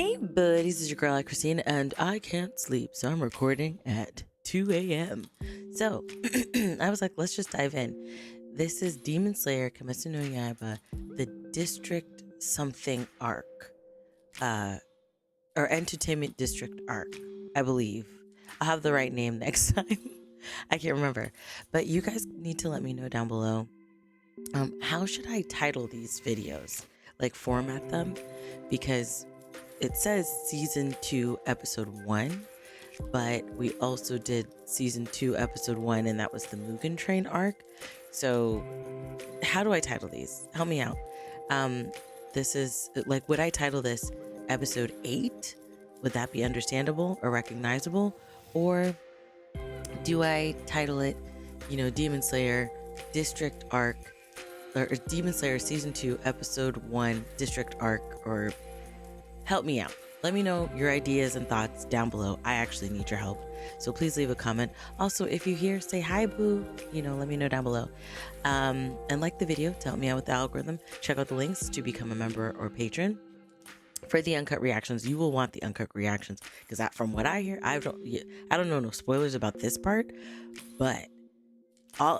Hey buddies, this is your girl AyChristene, and I can't sleep, so I'm recording at 2 a.m. So I was like, let's just dive in. This is Demon Slayer Kimetsu no Yaiba, the District something arc, or Entertainment District arc, I believe. I'll have the right name next time. I can't remember, but you guys need to let me know down below. How should I title these videos? Like format them, because it says season 2 episode 1, but we also did season 2 episode 1, and that was the Mugen Train arc. So how do I title these? Help me out. This is like, would I title this episode 8? Would that be understandable or recognizable? Or do I title it, Demon Slayer District Arc, or Demon Slayer season 2 episode 1 District Arc? Or help me out. Let me know your ideas and thoughts down below. I actually need your help, so please leave a comment. Also, if you're here, say hi, boo. Let me know down below. And like the video to help me out with the algorithm. Check out the links to become a member or patron. For the uncut reactions, you will want the uncut reactions, because from what I hear, I don't know no spoilers about this part, but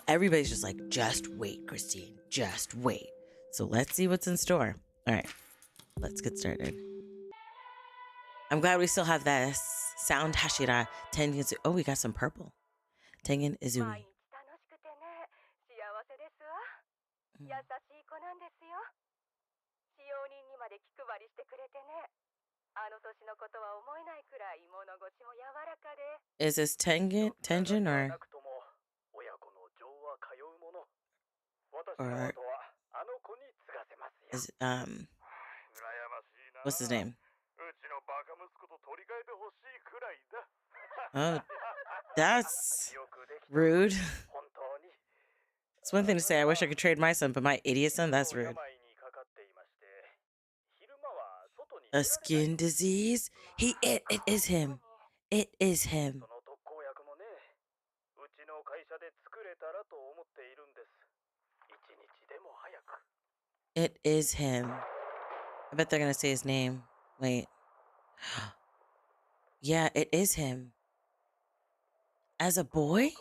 everybody's just like, just wait, Christine, just wait. So let's see what's in store. All right, let's get started. I'm glad we still have that sound. Hashira Tengen Uzui. Oh, we got some purple. Tengen Uzui. Is this Tengen or is what's his name? Oh, that's rude. It's one thing to say I wish I could trade my son, but my idiot son, that's rude. A skin disease? It is him. It is him. It is him. I bet they're gonna say his name. Wait. Yeah, it is him. As a boy?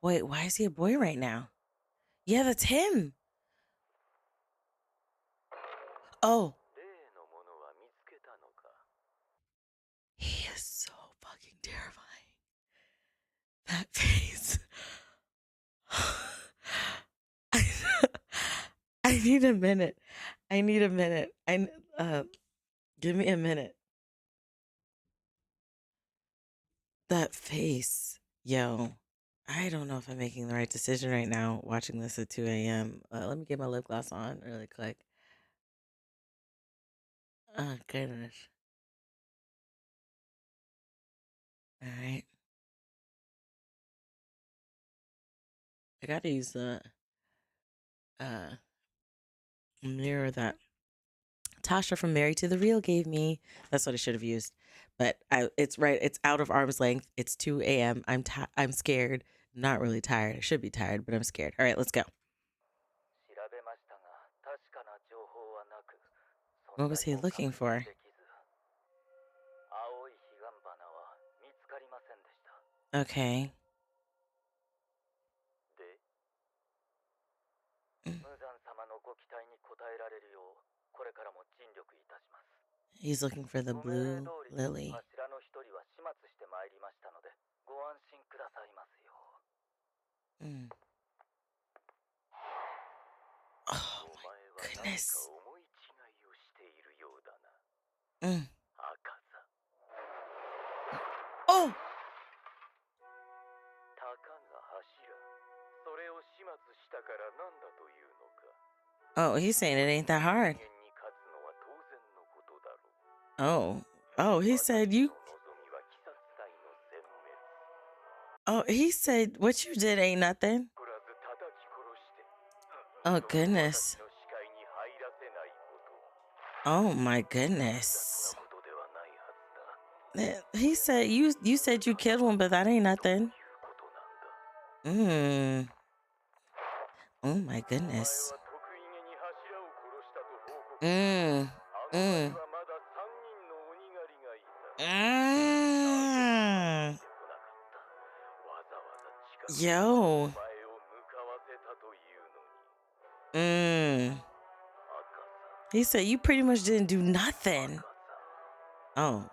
Wait, why is he a boy right now? Yeah, that's him. Oh. He is so fucking terrifying. That face. I need a minute. Give me a minute. That face. Yo. I don't know if I'm making the right decision right now watching this at 2 a.m. Let me get my lip gloss on really quick. Oh, goodness. All right. I gotta use the mirror that Tasha from Married to the Real gave me. That's what I should have used. But it's right. It's out of arm's length. It's 2 a.m. I'm scared. Not really tired. I should be tired, but I'm scared. All right, let's go. What was he looking for? Okay. He's looking for the blue lily. Mm. Oh my goodness. Mm. Oh! Oh, he's saying it ain't that hard. Oh, he said you... Oh, he said what you did ain't nothing. Oh, goodness. Oh, my goodness. He said you said you killed him, but that ain't nothing. Oh, my goodness. Yo. He said you pretty much didn't do nothing. Oh.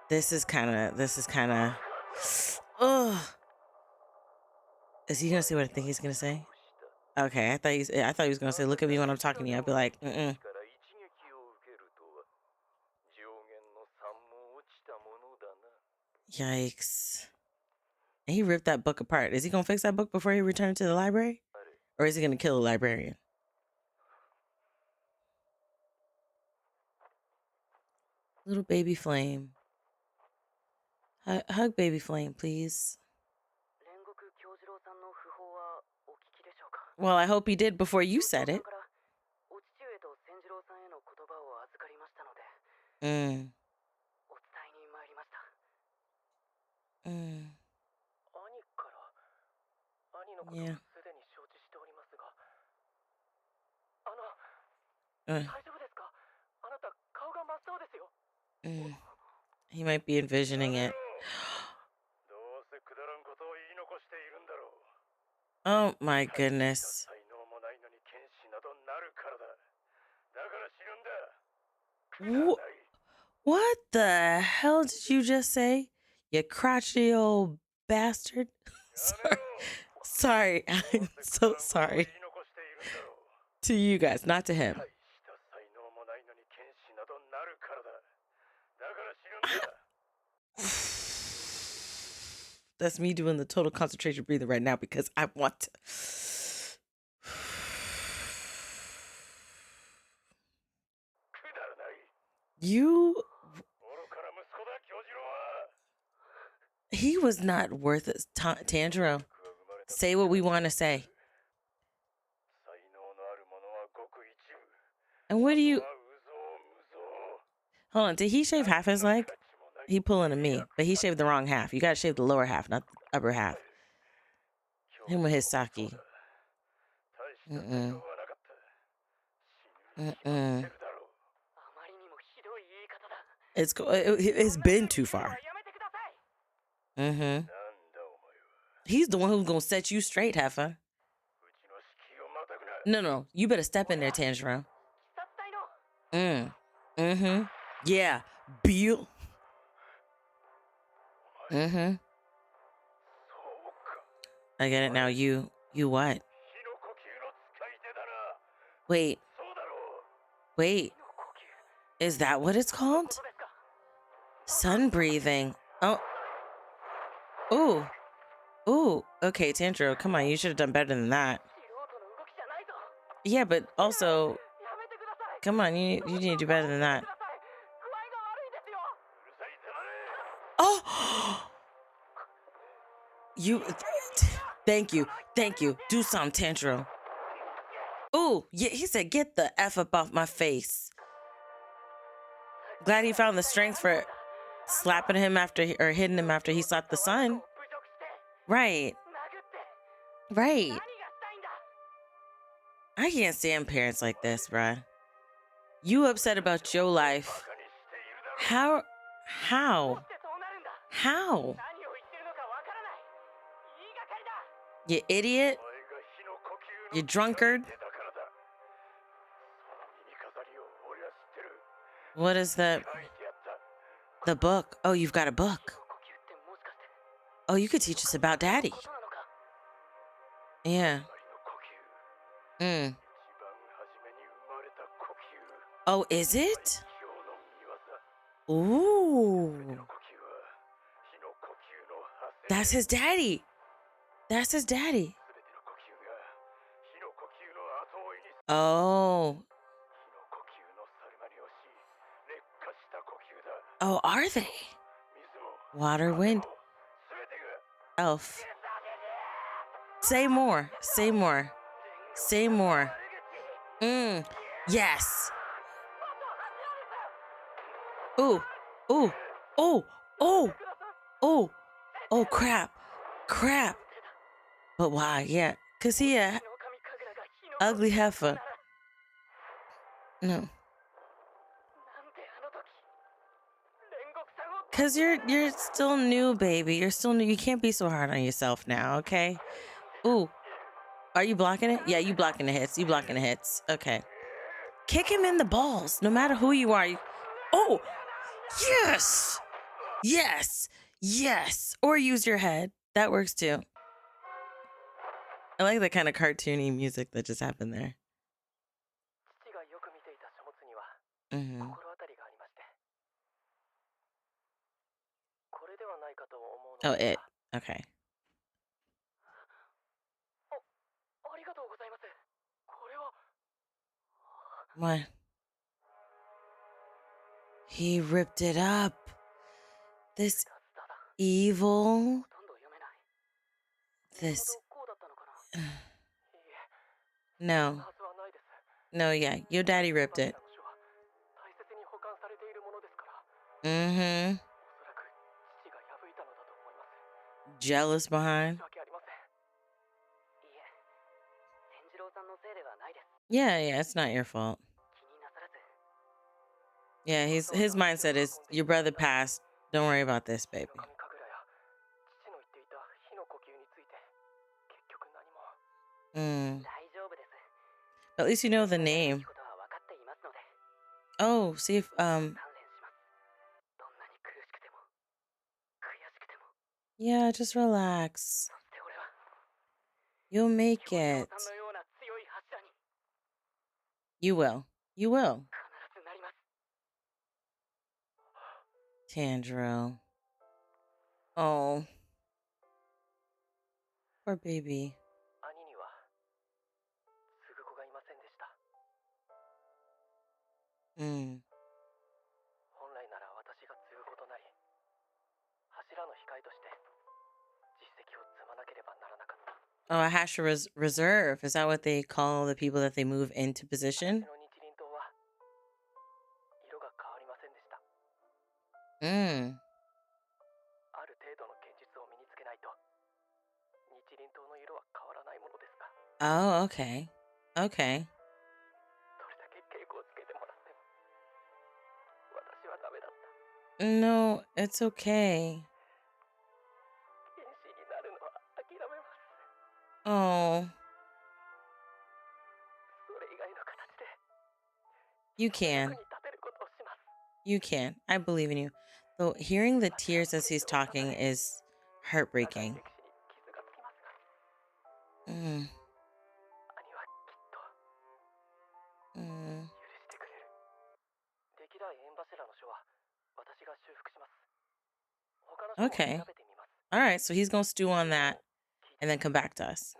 This is kind of. Ugh. Is he gonna say what I think he's gonna say? Okay, I thought he was gonna say, "Look at me when I'm talking to you." I'd be like, Yikes. And he ripped that book apart. Is he gonna fix that book before he returns to the library? Or is he gonna kill the librarian? Little baby Flame. Hug baby Flame, please. Well, I hope he did before you said it. Yeah. He might be envisioning it. Oh my goodness. What the hell did you just say? You crotchety old bastard. Sorry. I'm so sorry. To you guys, not to him. That's me doing the total concentration breathing right now because I want to. He was not worth it. Tanjiro, say what we want to say. And what do you... Hold on, did he shave half his leg? He pulling to me, but he shaved the wrong half. You gotta shave the lower half, not the upper half. Him with his sake. It's been too far. He's the one who's gonna set you straight, heifer. No, you better step in there, Tanjiro. Yeah, Bill. I get it now. You what? Wait. Is that what it's called? Sun breathing. Oh. Ooh. Okay, Tanjiro, come on. You should have done better than that. Yeah, but also, come on. You need to do better than that. Oh. Thank you. Do something, Tanjiro. Ooh, yeah, he said, get the F up off my face. Glad he found the strength for slapping him or hitting him after he slapped the sun. Right. I can't stand parents like this, bruh. You upset about your life. How? You idiot. You drunkard. What is that? The book. Oh, you've got a book. Oh, you could teach us about Daddy. Yeah. Oh, is it? Ooh. That's his daddy. Oh. Oh, are they? Water, wind. Elf. Say more. Yes. Ooh. Oh, crap. But why? Yeah. Because he a ugly heifer. No. Cause you're still new, baby. You're still new. You can't be so hard on yourself now, okay? Ooh. Are you blocking it? Yeah, you blocking the hits. You blocking the hits. Okay. Kick him in the balls, no matter who you are. Oh, yes. Yes. Yes. Or use your head. That works too. I like the kind of cartoony music that just happened there. Mm-hmm. Oh, it. Okay. What? He ripped it up. This evil. This. No. No, yeah. Your daddy ripped it. Mm-hmm. Jealous behind. Yeah, it's not your fault. Yeah, his mindset is your brother passed. Don't worry about this, baby. At least you know the name. Oh, see if yeah, just relax. You'll make it. You will. You will. Tanjiro. Oh. Poor baby. Mm. Oh, a Hashira's reserve. Is that what they call the people that they move into position? Mm. Oh, okay. Okay. No, it's okay. Oh. You can. You can. I believe in you. Though hearing the tears as he's talking is heartbreaking. Mm. Mm. Okay. All right, so he's going to stew on that and then come back to us.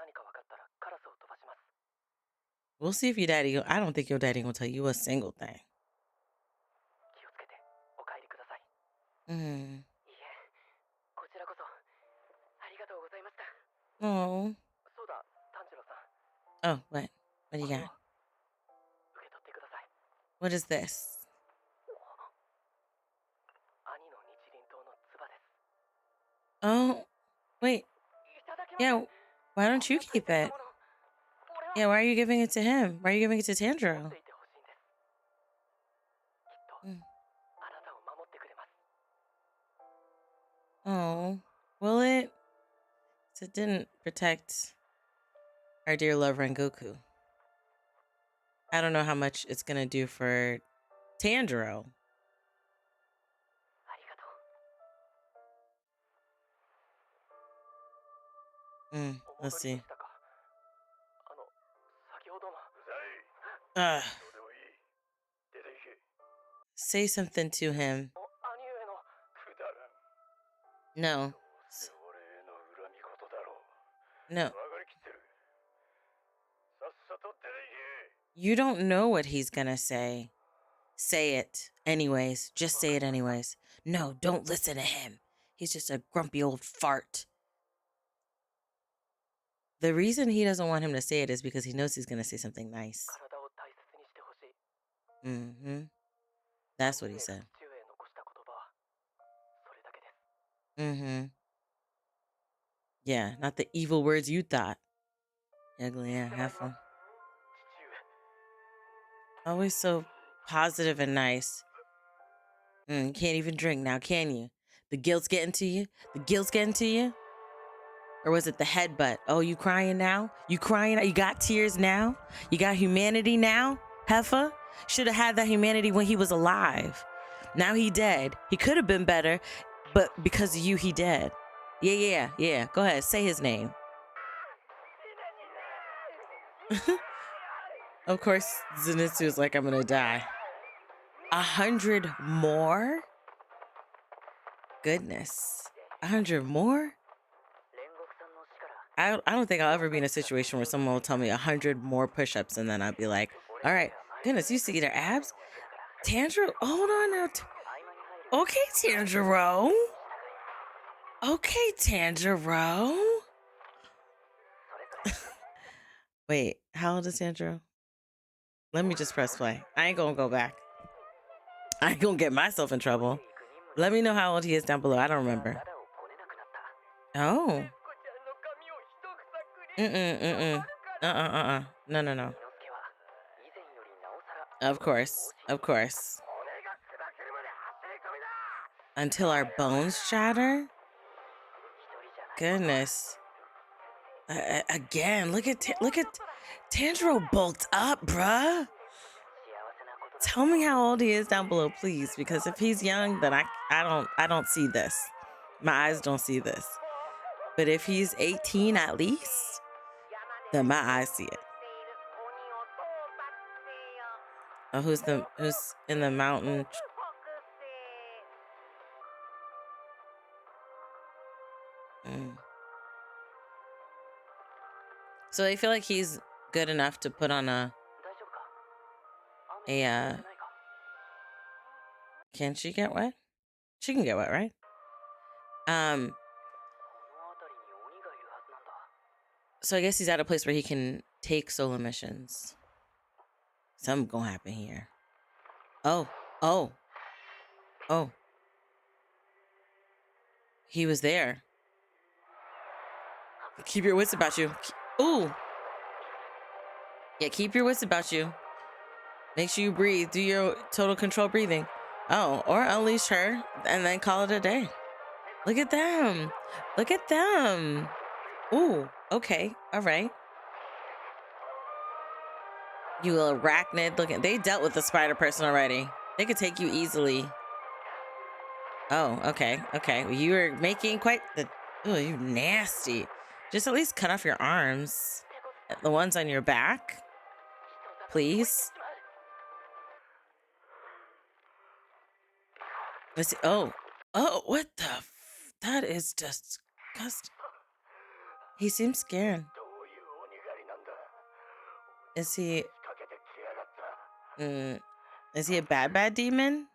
We'll see if your daddy... I don't think your daddy going to tell you a single thing. Mm. Oh. Oh, what? What do you got? What is this? Oh, wait. Yeah, why don't you keep it? Yeah, why are you giving it to him? Why are you giving it to Tanjiro? Mm. Oh, will it? It didn't protect our dear love Rengoku. I don't know how much it's gonna do for Tanjiro. Let's see. Say something to him. No. No. You don't know what he's gonna say. Say it anyways. Just say it anyways. No, don't listen to him. He's just a grumpy old fart. The reason he doesn't want him to say it is because he knows he's gonna say something nice. Mm-hmm. That's what he said. Mm-hmm. Yeah, not the evil words you thought. Ugly, yeah, have fun. Always so positive and nice. You can't even drink now, can you? The guilt's getting to you? The guilt's getting to you? Or was it the headbutt? Oh, you crying now? You crying? You got tears now? You got humanity now, Heffa? Should have had that humanity when he was alive. Now he dead. He could have been better, but because of you, he dead. Yeah. Go ahead, say his name. Of course, Zenitsu is like, I'm gonna die. 100 more? Goodness. 100 more? I don't think I'll ever be in a situation where someone will tell me 100 more push-ups and then I'll be like, all right, goodness, you see their abs? Tanjiro, hold on now. Okay, Tanjiro. Okay, Tanjiro. Wait, how old is Tanjiro? Let me just press play. I ain't gonna go back. I ain't gonna get myself in trouble. Let me know how old he is down below. I don't remember. Oh. No. Of course. Until our bones shatter? Goodness. Again, look at Tanjiro bulked up, bruh. Tell me how old he is down below, please, because if he's young, then I don't see this. My eyes don't see this. But if he's 18 at least, then my eyes see it. Oh, who's in the mountain? So I feel like he's good enough to put on a can she get wet? She can get wet, right? So I guess he's at a place where he can take solo missions. Something gonna happen here. Oh. He was there. Keep your wits about you. Ooh. Yeah, keep your wits about you. Make sure you breathe. Do your total control breathing. Oh, or unleash her and then call it a day. Look at them. Ooh, okay. All right. You arachnid. They dealt with the spider person already. They could take you easily. Oh, okay. Well, you were making quite the... Oh, you nasty. Just at least cut off your arms. The ones on your back. Please. Let's see. Oh, what the... That is just disgusting. He seems scared. Is he a bad demon?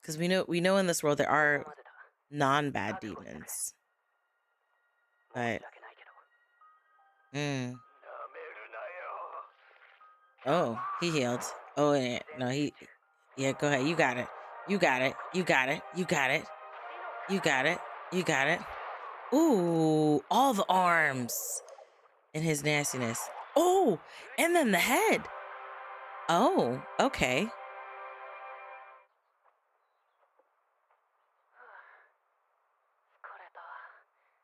Because we know in this world there are non-bad demons. But oh, he healed. Oh, no, yeah, go ahead. You got it. Ooh, all the arms and his nastiness. Oh, and then the head. Oh, okay.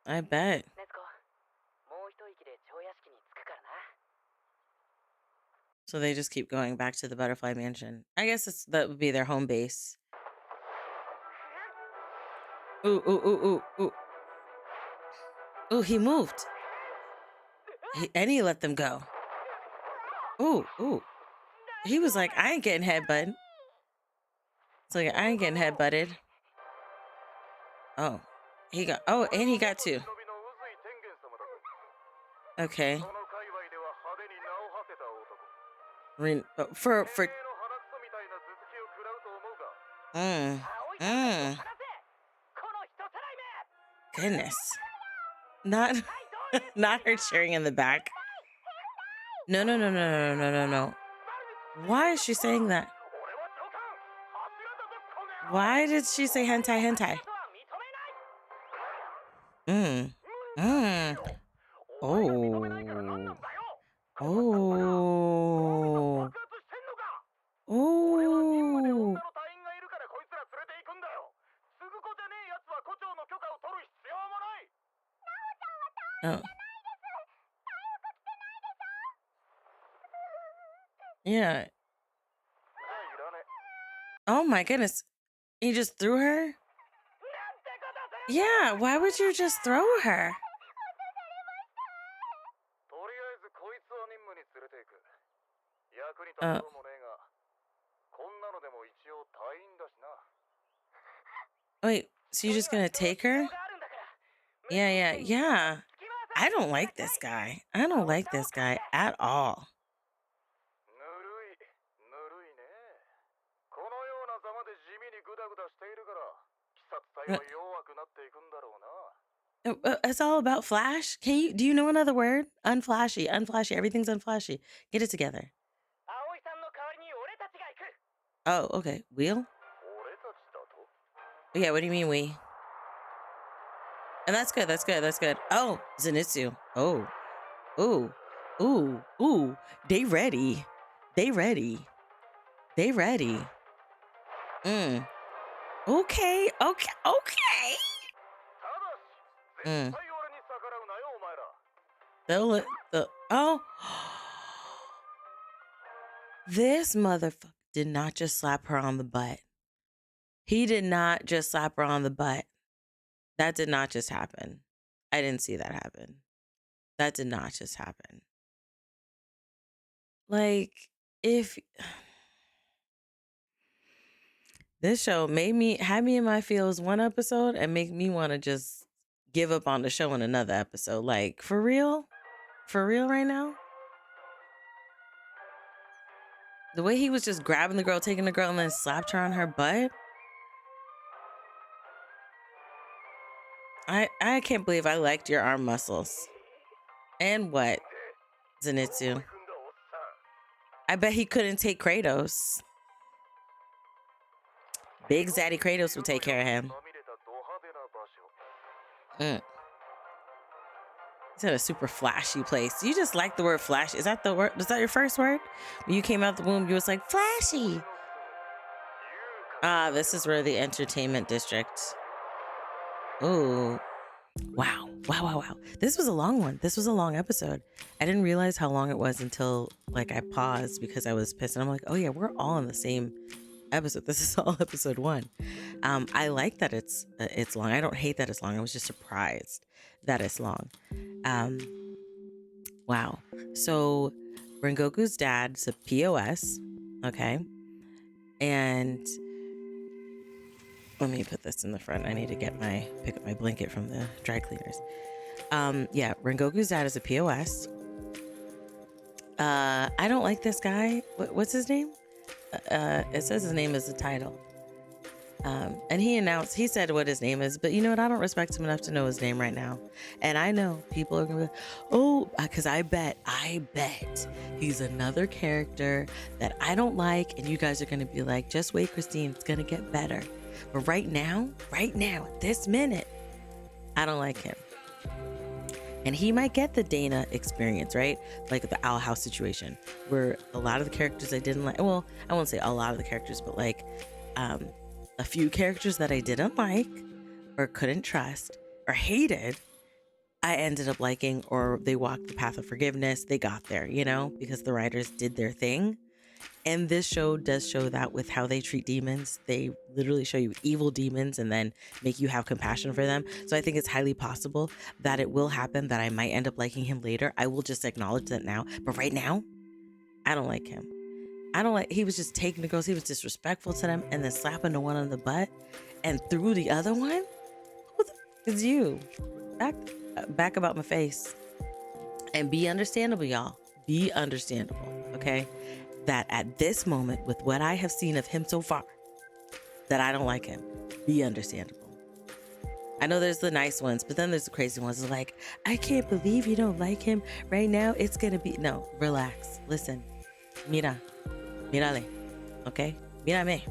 I bet. So they just keep going back to the butterfly mansion. I guess that would be their home base. Ooh. Ooh, he moved. And he let them go. Ooh. He was like, I ain't getting headbutted. It's like, I ain't getting headbutted. Oh, and he got two. Okay. For goodness. Not her cheering in the back. No. Why is she saying that? Why did she say hentai? Oh. Yeah. Oh my goodness. You just threw her? Yeah, why would you just throw her? Wait, so you're just gonna take her? Yeah. I don't like this guy. I don't like this guy at all. It's all about flash. Do you know another word? Unflashy. Everything's unflashy. Get it together. Oh, okay. Wheel? Yeah, what do you mean we? And that's good. Oh, Zenitsu. Oh. Ooh. They ready. Okay. Oh. This motherfucker did not just slap her on the butt. He did not just slap her on the butt. That did not just happen. I didn't see that happen. That did not just happen. Like, if this show had me in my feels one episode and make me want to just give up on the show in another episode. Like, for real right now. The way he was just grabbing the girl, taking the girl, and then slapped her on her butt. I can't believe I liked your arm muscles. And what, Zenitsu? I bet he couldn't take Kratos. Big Zaddy Kratos would take care of him. It's in a super flashy place. You just like the word flash. Is that the word? Was that your first word? When you came out the womb, you was like, flashy. This is where the entertainment district. Oh, wow. This was a long one. This was a long episode. I didn't realize how long it was until like I paused because I was pissed. And I'm like, oh yeah, we're all in the same episode. This is all episode 1. I like that it's long. I don't hate that it's long. I was just surprised that it's long. Wow. So Rengoku's dad's a POS. Okay. And let me put this in the front. I need to pick up my blanket from the dry cleaners. Yeah, Rengoku's dad is a POS. I don't like this guy. What's his name? It says his name is the title. And he said what his name is, but you know what? I don't respect him enough to know his name right now. And I know people are gonna be like, oh, because I bet he's another character that I don't like, and you guys are gonna be like, just wait, Christine, it's gonna get better. But right now, this minute, I don't like him. And he might get the Dana experience, right? Like the Owl House situation, where a lot of the characters I didn't like, well, I won't say a lot of the characters, but like a few characters that I didn't like or couldn't trust or hated, I ended up liking, or they walked the path of forgiveness. They got there, because the writers did their thing. And this show does show that with how they treat demons. They literally show you evil demons and then make you have compassion for them. So I think it's highly possible that it will happen that I might end up liking him later. I will just acknowledge that now. But right now, I don't like him. He was just taking the girls. He was disrespectful to them and then slapping the one on the butt and threw the other one. Who the f is you? Back about my face. And be understandable, y'all. Be understandable, okay? That at this moment, with what I have seen of him so far, that I don't like him. Be understandable. I know there's the nice ones, but then there's the crazy ones. It's like, I can't believe you don't like him right now. It's gonna be, no, relax. Listen, mírale, okay? Mírame.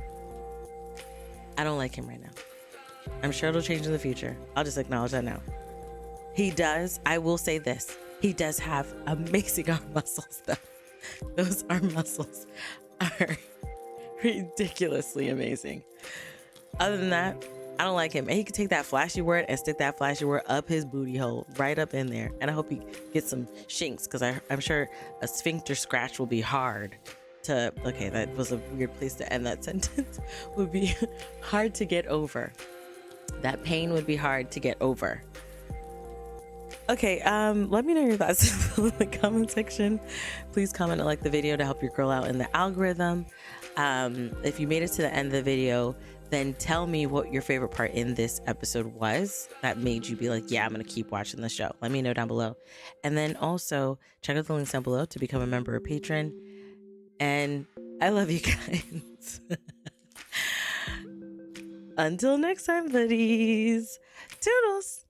I don't like him right now. I'm sure it'll change in the future. I'll just acknowledge that now. He does, I will say this, he does have amazing arm muscles though. Those arm muscles are ridiculously amazing. Other than that, I don't like him. And he could take that flashy word and stick that flashy word up his booty hole, right up in there. And I hope he gets some shinks, because I'm sure a sphincter scratch will be hard to, okay, that was a weird place to end that sentence, would be hard to get over. That pain would be hard to get over. Okay, let me know your thoughts in the comment section. Please comment and like the video to help your girl out in the algorithm. If you made it to the end of the video, then tell me what your favorite part in this episode was that made you be like, yeah, I'm gonna keep watching the show. Let me know down below. And then also check out the links down below to become a member or patron. And I love you guys. Until next time, buddies. Toodles.